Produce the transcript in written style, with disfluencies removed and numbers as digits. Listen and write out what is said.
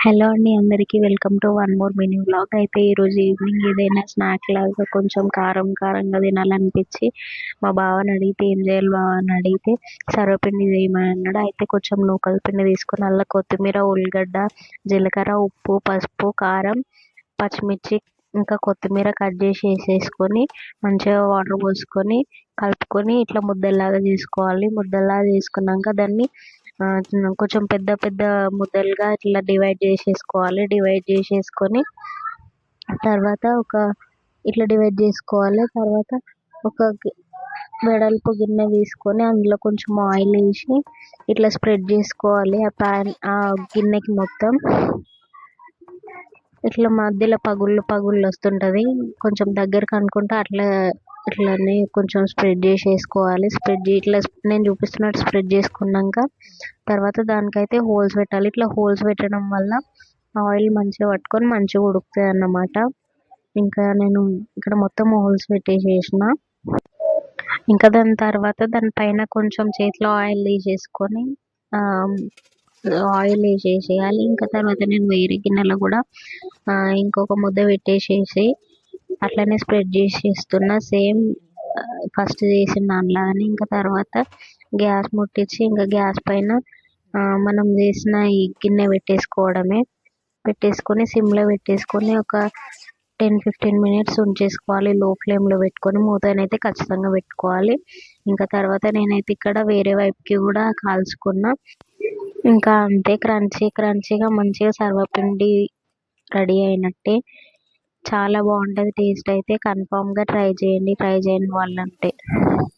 Hello అండి అందరికీ welcome to one more mini vlog. అయితే ఈరోజు ఈవినింగ్ ఏదైనా స్నాక్ లాగా కొంచెం కారం కారంగా తినాలనిపించి మా బావని అడిగితే ఏం చేయాలి బావ అని అడిగితే సర్వపిండి చేయమని అన్నాడు. అయితే కొంచెం నూకల పిండి తీసుకొని అల్ల కొత్తిమీర, ఉల్లిగడ్డ, జీలకర్ర, ఉప్పు, పసుపు, కారం, పచ్చిమిర్చి ఇంకా కొత్తిమీర కట్ చేసి వేసేసుకొని మంచిగా వాటర్ పోసుకొని కలుపుకొని ఇట్లా ముద్దలాగా చేసుకోవాలి. ముద్దలాగా చేసుకున్నాక దాన్ని కొంచెం పెద్ద పెద్ద ముద్దలుగా ఇట్లా డివైడ్ చేసేసుకోవాలి. డివైడ్ చేసేసుకొని తర్వాత ఇట్లా డివైడ్ చేసుకోవాలి. తర్వాత ఒక వెడల్పు గిన్నె తీసుకొని అందులో కొంచెం ఆయిల్ వేసి ఇట్లా స్ప్రెడ్ చేసుకోవాలి. ఆ గిన్నెకి మొత్తం ఇట్లా మధ్యలో పగుళ్ళు పగుళ్ళు వస్తుంటుంది. కొంచెం దగ్గరకు అనుకుంటే ఇట్లనే కొంచెం స్ప్రెడ్ చేసేసుకోవాలి. ఇట్లా నేను చూపిస్తున్నట్టు స్ప్రెడ్ చేసుకున్నాక తర్వాత దానికైతే హోల్స్ పెట్టాలి. ఇట్లా హోల్స్ పెట్టడం వల్ల ఆయిల్ మంచిగా పట్టుకొని మంచిగా ఉడుకుతుంది అన్నమాట. ఇంకా నేను ఇక్కడ మొత్తం హోల్స్ పెట్టేసేసిన. ఇంకా దాని తర్వాత దానిపైన కొంచెం చేతిలో ఆయిల్ తీసేసుకొని ఆయిల్ వేసేసేయాలి. ఇంకా తర్వాత నేను వేరే గిన్నెలో కూడా ఇంకొక ముద్ద పెట్టేసేసి అట్లనే స్ప్రెడ్ చేసేస్తున్నా సేమ్ ఫస్ట్ చేసిన దానిలాగానే. ఇంకా తర్వాత గ్యాస్ ముట్టించి ఇంకా గ్యాస్ పైన మనం చేసిన ఈ గిన్నె పెట్టేసుకోవడమే. పెట్టేసుకొని సిమ్లో పెట్టేసుకొని ఒక 10-15 మినిట్స్ ఉంచేసుకోవాలి. లో ఫ్లేమ్లో పెట్టుకొని మూతనైతే ఖచ్చితంగా పెట్టుకోవాలి. ఇంకా తర్వాత నేనైతే ఇక్కడ వేరే వైపుకి కూడా కాల్చుకున్నా. ఇంకా అంతే క్రంచీగా మంచిగా సర్వపిండి రెడీ అయినట్టే. చాలా బాగుంటుంది టేస్ట్. అయితే కన్ఫామ్గా ట్రై చేయండి, ట్రై చేయని వాళ్ళంటే.